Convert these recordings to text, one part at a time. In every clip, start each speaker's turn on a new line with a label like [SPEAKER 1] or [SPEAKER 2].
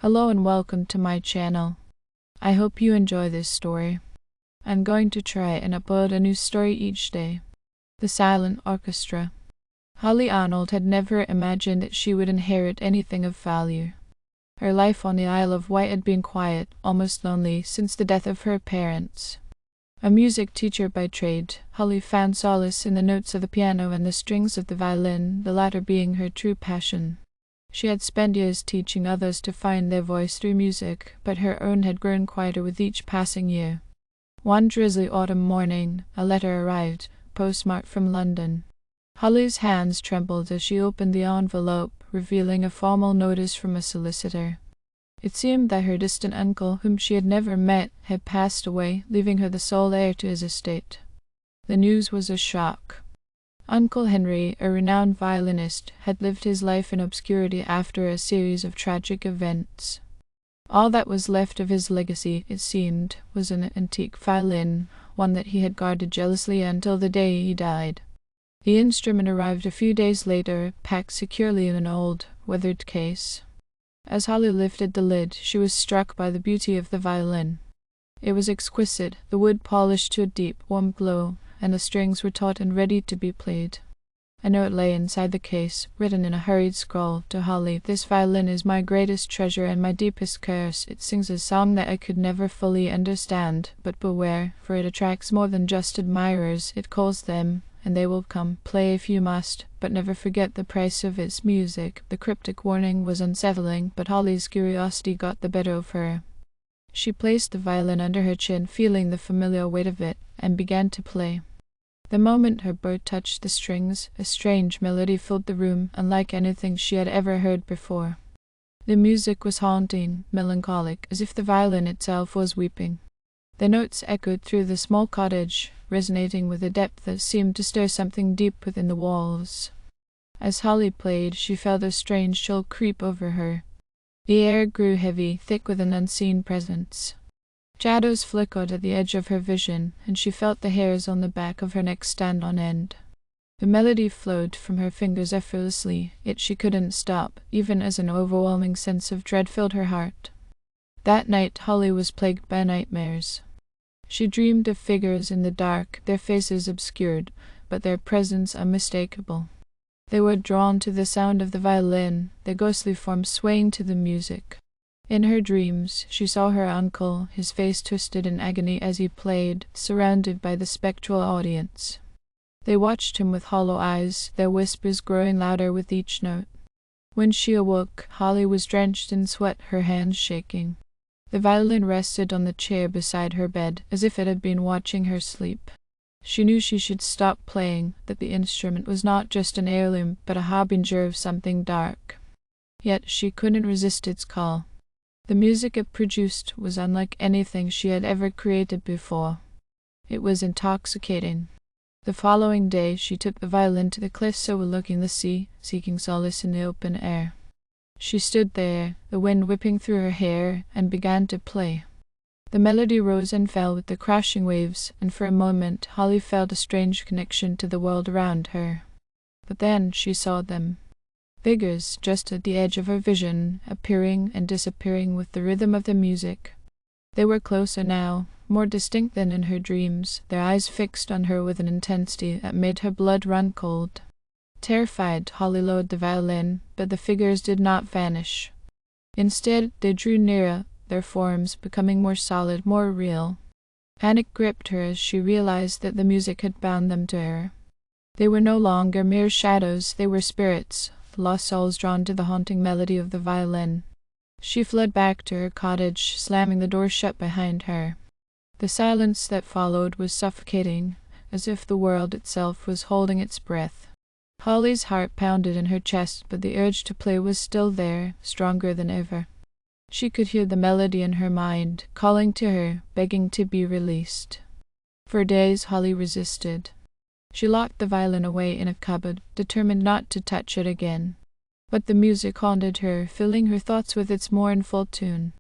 [SPEAKER 1] Hello and welcome to my channel. I hope you enjoy this story. I'm going to try and upload a new story each day. The Silent Orchestra. Holly Arnold had never imagined that she would inherit anything of value. Her life on the Isle of Wight had been quiet, almost lonely, since the death of her parents. A music teacher by trade, Holly found solace in the notes of the piano and the strings of the violin, the latter being her true passion. She had spent years teaching others to find their voice through music, but her own had grown quieter with each passing year. One drizzly autumn morning, a letter arrived, postmarked from London. Holly's hands trembled as she opened the envelope, revealing a formal notice from a solicitor. It seemed that her distant uncle, whom she had never met, had passed away, leaving her the sole heir to his estate. The news was a shock. Uncle Henry, a renowned violinist, had lived his life in obscurity after a series of tragic events. All that was left of his legacy, it seemed, was an antique violin, one that he had guarded jealously until the day he died. The instrument arrived a few days later, packed securely in an old, weathered case. As Holly lifted the lid, she was struck by the beauty of the violin. It was exquisite, the wood polished to a deep, warm glow, and the strings were taut and ready to be played. A note lay inside the case, written in a hurried scrawl, to Holly. "This violin is my greatest treasure and my deepest curse. It sings a song that I could never fully understand, but beware, for it attracts more than just admirers. It calls them, and they will come. Play if you must, but never forget the price of its music." The cryptic warning was unsettling, but Holly's curiosity got the better of her. She placed the violin under her chin, feeling the familiar weight of it, and began to play. The moment her bow touched the strings, a strange melody filled the room, unlike anything she had ever heard before. The music was haunting, melancholic, as if the violin itself was weeping. The notes echoed through the small cottage, resonating with a depth that seemed to stir something deep within the walls. As Holly played, she felt a strange chill creep over her. The air grew heavy, thick with an unseen presence. Shadows flickered at the edge of her vision, and she felt the hairs on the back of her neck stand on end. The melody flowed from her fingers effortlessly, yet she couldn't stop, even as an overwhelming sense of dread filled her heart. That night Holly was plagued by nightmares. She dreamed of figures in the dark, their faces obscured, but their presence unmistakable. They were drawn to the sound of the violin, their ghostly forms swaying to the music. In her dreams, she saw her uncle, his face twisted in agony as he played, surrounded by the spectral audience. They watched him with hollow eyes, their whispers growing louder with each note. When she awoke, Holly was drenched in sweat, her hands shaking. The violin rested on the chair beside her bed, as if it had been watching her sleep. She knew she should stop playing, that the instrument was not just an heirloom, but a harbinger of something dark. Yet she couldn't resist its call. The music it produced was unlike anything she had ever created before. It was intoxicating. The following day she took the violin to the cliffs overlooking the sea, seeking solace in the open air. She stood there, the wind whipping through her hair, and began to play. The melody rose and fell with the crashing waves, and for a moment Holly felt a strange connection to the world around her. But then she saw them. Figures just at the edge of her vision, appearing and disappearing with the rhythm of the music. They were closer now, more distinct than in her dreams, their eyes fixed on her with an intensity that made her blood run cold. Terrified, Holly lowered the violin, but the figures did not vanish. Instead, they drew nearer, their forms becoming more solid, more real. Panic gripped her as she realized that the music had bound them to her. They were no longer mere shadows, they were spirits, lost souls drawn to the haunting melody of the violin. She fled back to her cottage, slamming the door shut behind her. The silence that followed was suffocating, as if the world itself was holding its breath. Holly's heart pounded in her chest, but the urge to play was still there, stronger than ever. She could hear the melody in her mind, calling to her, begging to be released. For days Holly resisted. She locked the violin away in a cupboard, determined not to touch it again. But the music haunted her, filling her thoughts with its mournful tune.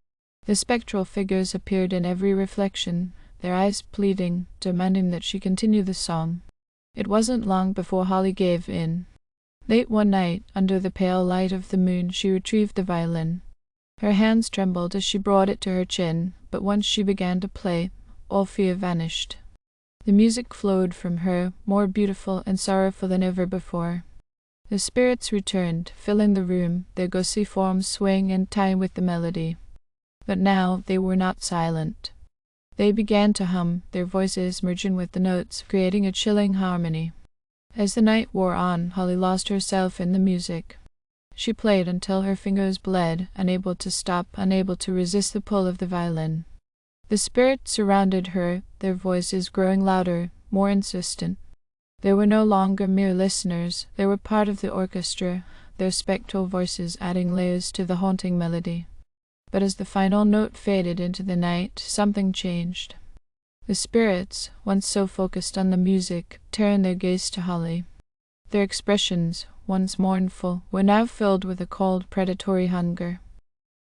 [SPEAKER 1] The spectral figures appeared in every reflection, their eyes pleading, demanding that she continue the song. It wasn't long before Holly gave in. Late one night, under the pale light of the moon, she retrieved the violin. Her hands trembled as she brought it to her chin, but once she began to play, all fear vanished. The music flowed from her, more beautiful and sorrowful than ever before. The spirits returned, filling the room, their ghostly forms swaying in time with the melody. But now they were not silent. They began to hum, their voices merging with the notes, creating a chilling harmony. As the night wore on, Holly lost herself in the music. She played until her fingers bled, unable to stop, unable to resist the pull of the violin. The spirits surrounded her, their voices growing louder, more insistent. They were no longer mere listeners, they were part of the orchestra, their spectral voices adding layers to the haunting melody. But as the final note faded into the night, something changed. The spirits, once so focused on the music, turned their gaze to Holly. Their expressions, once mournful, were now filled with a cold, predatory hunger.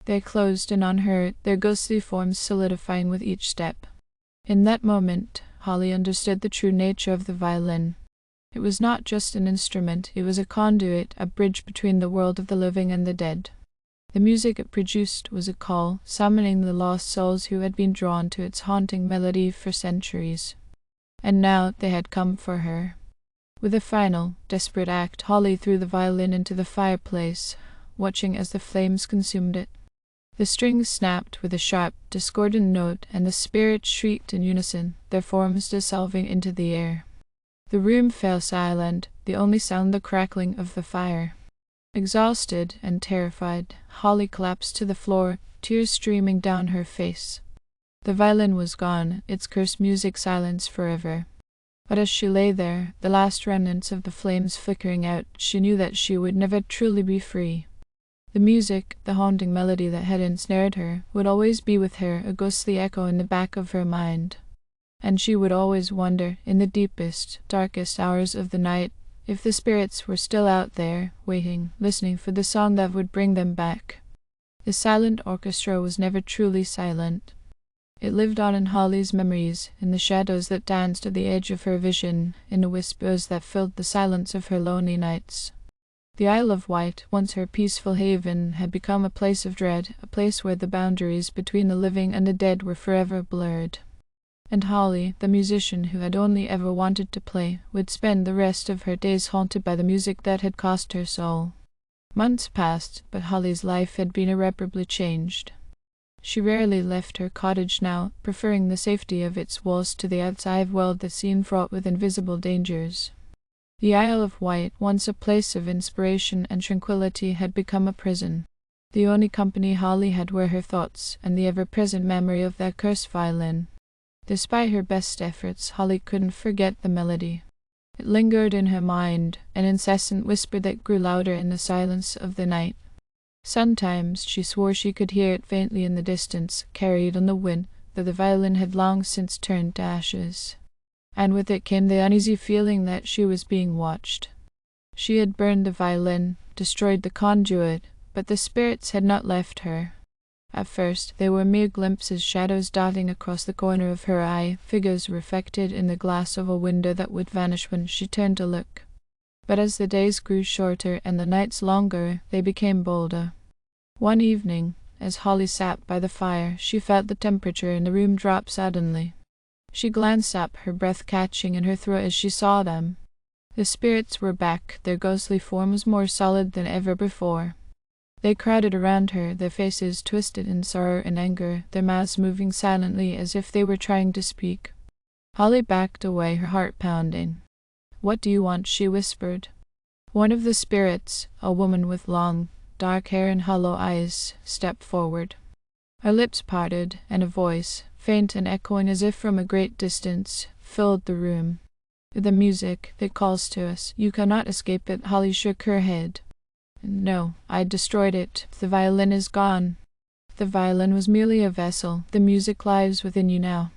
[SPEAKER 1] They closed in on her, their ghostly forms solidifying with each step. In that moment, Holly understood the true nature of the violin. It was not just an instrument, it was a conduit, a bridge between the world of the living and the dead. The music it produced was a call, summoning the lost souls who had been drawn to its haunting melody for centuries. And now they had come for her. With a final, desperate act, Holly threw the violin into the fireplace, watching as the flames consumed it. The strings snapped with a sharp, discordant note, and the spirits shrieked in unison, their forms dissolving into the air. The room fell silent, the only sound the crackling of the fire. Exhausted and terrified, Holly collapsed to the floor, tears streaming down her face. The violin was gone, its cursed music silenced forever. But as she lay there, the last remnants of the flames flickering out, she knew that she would never truly be free. The music, the haunting melody that had ensnared her, would always be with her, a ghostly echo in the back of her mind. And she would always wonder, in the deepest, darkest hours of the night, if the spirits were still out there, waiting, listening for the song that would bring them back. The silent orchestra was never truly silent. It lived on in Holly's memories, in the shadows that danced at the edge of her vision, in the whispers that filled the silence of her lonely nights. The Isle of Wight, once her peaceful haven, had become a place of dread, a place where the boundaries between the living and the dead were forever blurred. And Holly, the musician who had only ever wanted to play, would spend the rest of her days haunted by the music that had cost her soul. Months passed, but Holly's life had been irreparably changed. She rarely left her cottage now, preferring the safety of its walls to the outside world that seemed fraught with invisible dangers. The Isle of Wight, once a place of inspiration and tranquility, had become a prison. The only company Holly had were her thoughts, and the ever-present memory of that cursed violin. Despite her best efforts, Holly couldn't forget the melody. It lingered in her mind, an incessant whisper that grew louder in the silence of the night. Sometimes she swore she could hear it faintly in the distance, carried on the wind, though the violin had long since turned to ashes. And with it came the uneasy feeling that she was being watched. She had burned the violin, destroyed the conduit, but the spirits had not left her. At first they were mere glimpses, shadows darting across the corner of her eye, figures reflected in the glass of a window that would vanish when she turned to look. But as the days grew shorter and the nights longer, they became bolder. One evening, as Holly sat by the fire, she felt the temperature in the room drop suddenly. She glanced up, her breath catching in her throat as she saw them. The spirits were back, their ghostly forms more solid than ever before. They crowded around her, their faces twisted in sorrow and anger, their mouths moving silently as if they were trying to speak. Holly backed away, her heart pounding. "What do you want?" she whispered. One of the spirits, a woman with long, dark hair and hollow eyes, stepped forward. Her lips parted, and a voice, faint and echoing as if from a great distance, filled the room. "The music, it calls to us. You cannot escape it." Holly shook her head. "No, I destroyed it. The violin is gone." "The violin was merely a vessel. The music lives within you now."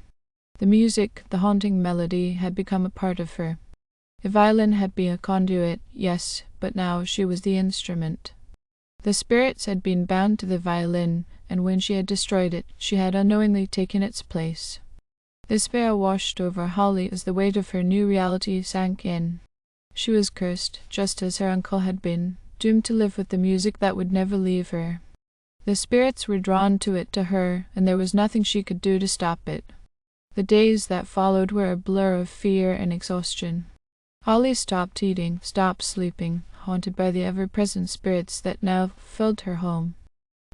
[SPEAKER 1] The music, the haunting melody, had become a part of her. The violin had been a conduit, yes, but now she was the instrument. The spirits had been bound to the violin, and when she had destroyed it, she had unknowingly taken its place. Despair washed over Holly as the weight of her new reality sank in. She was cursed, just as her uncle had been, doomed to live with the music that would never leave her. The spirits were drawn to her, and there was nothing she could do to stop it. The days that followed were a blur of fear and exhaustion. Holly stopped eating, stopped sleeping, haunted by the ever-present spirits that now filled her home.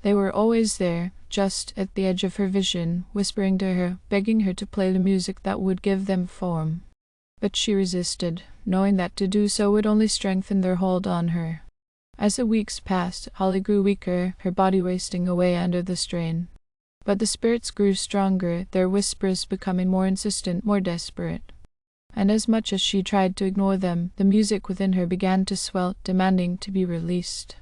[SPEAKER 1] They were always there, just at the edge of her vision, whispering to her, begging her to play the music that would give them form. But she resisted, knowing that to do so would only strengthen their hold on her. As the weeks passed, Holly grew weaker, her body wasting away under the strain. But the spirits grew stronger, their whispers becoming more insistent, more desperate. And as much as she tried to ignore them, the music within her began to swell, demanding to be released.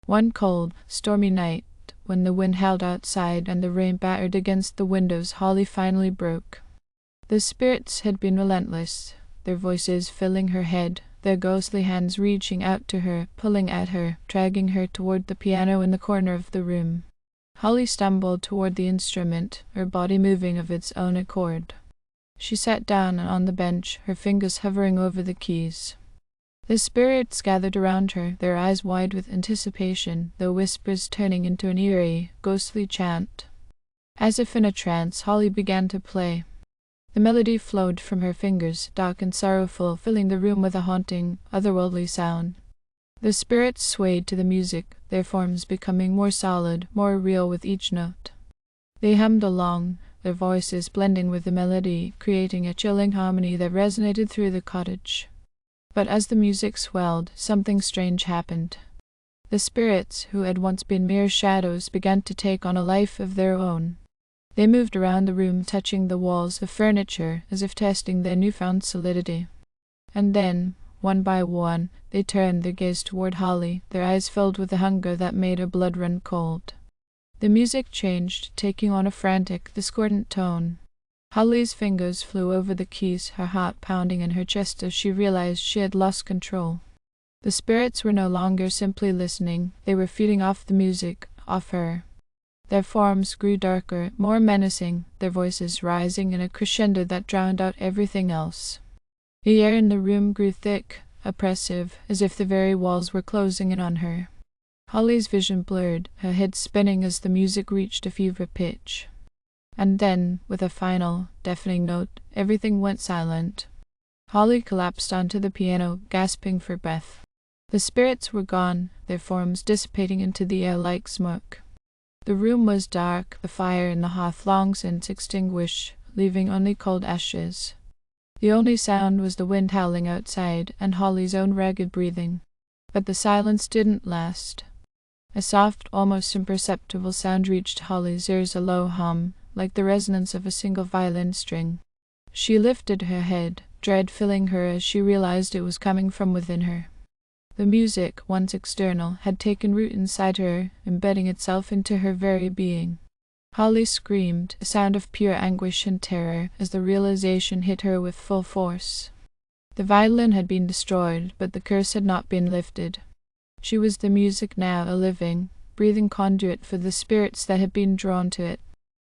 [SPEAKER 1] One cold, stormy night, when the wind howled outside and the rain battered against the windows, Holly finally broke. The spirits had been relentless, their voices filling her head, their ghostly hands reaching out to her, pulling at her, dragging her toward the piano in the corner of the room. Holly stumbled toward the instrument, her body moving of its own accord. She sat down on the bench, her fingers hovering over the keys. The spirits gathered around her, their eyes wide with anticipation, their whispers turning into an eerie, ghostly chant. As if in a trance, Holly began to play. The melody flowed from her fingers, dark and sorrowful, filling the room with a haunting, otherworldly sound. The spirits swayed to the music, their forms becoming more solid, more real with each note. They hummed along, their voices blending with the melody, creating a chilling harmony that resonated through the cottage. But as the music swelled, something strange happened. The spirits, who had once been mere shadows, began to take on a life of their own. They moved around the room, touching the walls, the furniture, as if testing their newfound solidity. And then, one by one, they turned their gaze toward Holly, their eyes filled with a hunger that made her blood run cold. The music changed, taking on a frantic, discordant tone. Holly's fingers flew over the keys, her heart pounding in her chest as she realized she had lost control. The spirits were no longer simply listening, they were feeding off the music, off her. Their forms grew darker, more menacing, their voices rising in a crescendo that drowned out everything else. The air in the room grew thick, oppressive, as if the very walls were closing in on her. Holly's vision blurred, her head spinning as the music reached a fever pitch. And then, with a final, deafening note, everything went silent. Holly collapsed onto the piano, gasping for breath. The spirits were gone, their forms dissipating into the air like smoke. The room was dark, the fire in the hearth long since extinguished, leaving only cold ashes. The only sound was the wind howling outside, and Holly's own ragged breathing. But the silence didn't last. A soft, almost imperceptible sound reached Holly's ears, a low hum, like the resonance of a single violin string. She lifted her head, dread filling her as she realized it was coming from within her. The music, once external, had taken root inside her, embedding itself into her very being. Holly screamed, a sound of pure anguish and terror, as the realization hit her with full force. The violin had been destroyed, but the curse had not been lifted. She was the music now, a living, breathing conduit for the spirits that had been drawn to it,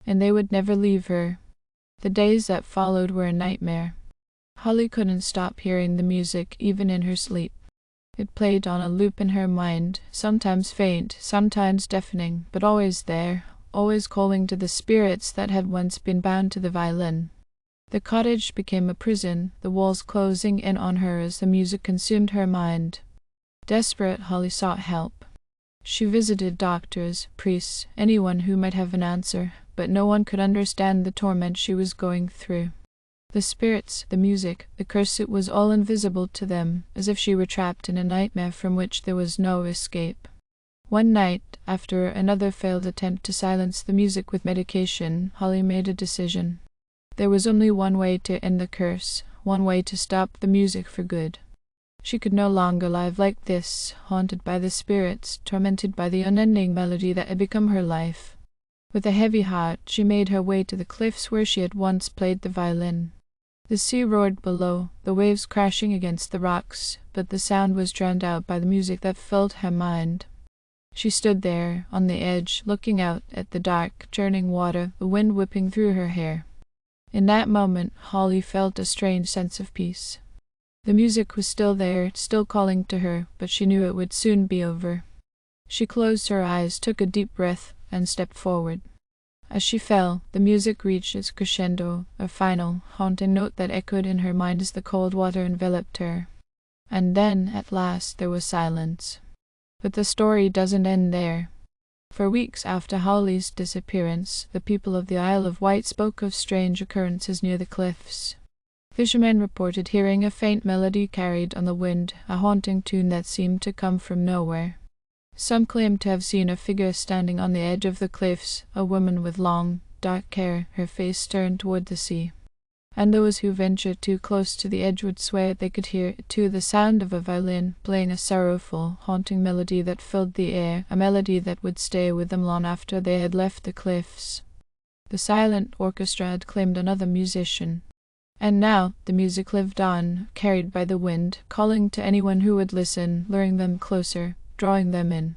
[SPEAKER 1] and they would never leave her. The days that followed were a nightmare. Holly couldn't stop hearing the music, even in her sleep. It played on a loop in her mind, sometimes faint, sometimes deafening, but always there, always calling to the spirits that had once been bound to the violin. The cottage became a prison, the walls closing in on her as the music consumed her mind. Desperate, Holly sought help. She visited doctors, priests, anyone who might have an answer, but no one could understand the torment she was going through. The spirits, the music, the curse, it was all invisible to them, as if she were trapped in a nightmare from which there was no escape. One night, after another failed attempt to silence the music with medication, Holly made a decision. There was only one way to end the curse, one way to stop the music for good. She could no longer live like this, haunted by the spirits, tormented by the unending melody that had become her life. With a heavy heart, she made her way to the cliffs where she had once played the violin. The sea roared below, the waves crashing against the rocks, but the sound was drowned out by the music that filled her mind. She stood there, on the edge, looking out at the dark, churning water, the wind whipping through her hair. In that moment, Holly felt a strange sense of peace. The music was still there, still calling to her, but she knew it would soon be over. She closed her eyes, took a deep breath, and stepped forward. As she fell, the music reached its crescendo, a final, haunting note that echoed in her mind as the cold water enveloped her. And then, at last, there was silence. But the story doesn't end there. For weeks after Holly's disappearance, the people of the Isle of Wight spoke of strange occurrences near the cliffs. Fishermen reported hearing a faint melody carried on the wind, a haunting tune that seemed to come from nowhere. Some claimed to have seen a figure standing on the edge of the cliffs, a woman with long, dark hair, her face turned toward the sea. And those who ventured too close to the edge would swear they could hear, too, the sound of a violin playing a sorrowful, haunting melody that filled the air, a melody that would stay with them long after they had left the cliffs. The Silent Orchestra had claimed another musician. And now the music lived on, carried by the wind, calling to anyone who would listen, luring them closer, drawing them in.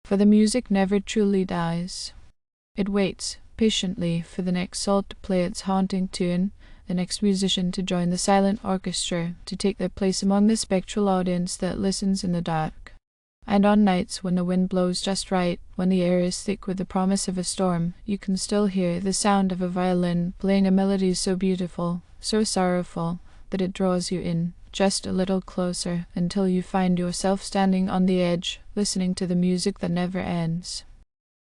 [SPEAKER 1] For the music never truly dies. It waits, patiently, for the next soul to play its haunting tune, the next musician to join the silent orchestra, to take their place among the spectral audience that listens in the dark. And on nights when the wind blows just right, when the air is thick with the promise of a storm, you can still hear the sound of a violin playing a melody so beautiful, so sorrowful, that it draws you in, just a little closer, until you find yourself standing on the edge, listening to the music that never ends.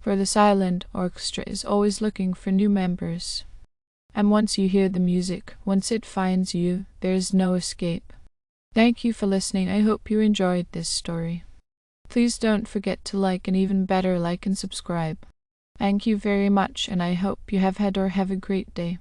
[SPEAKER 1] For the Silent Orchestra is always looking for new members. And once you hear the music, once it finds you, there is no escape. Thank you for listening. I hope you enjoyed this story. Please don't forget to like, and even better, like and subscribe. Thank you very much, and I hope you have had or have a great day.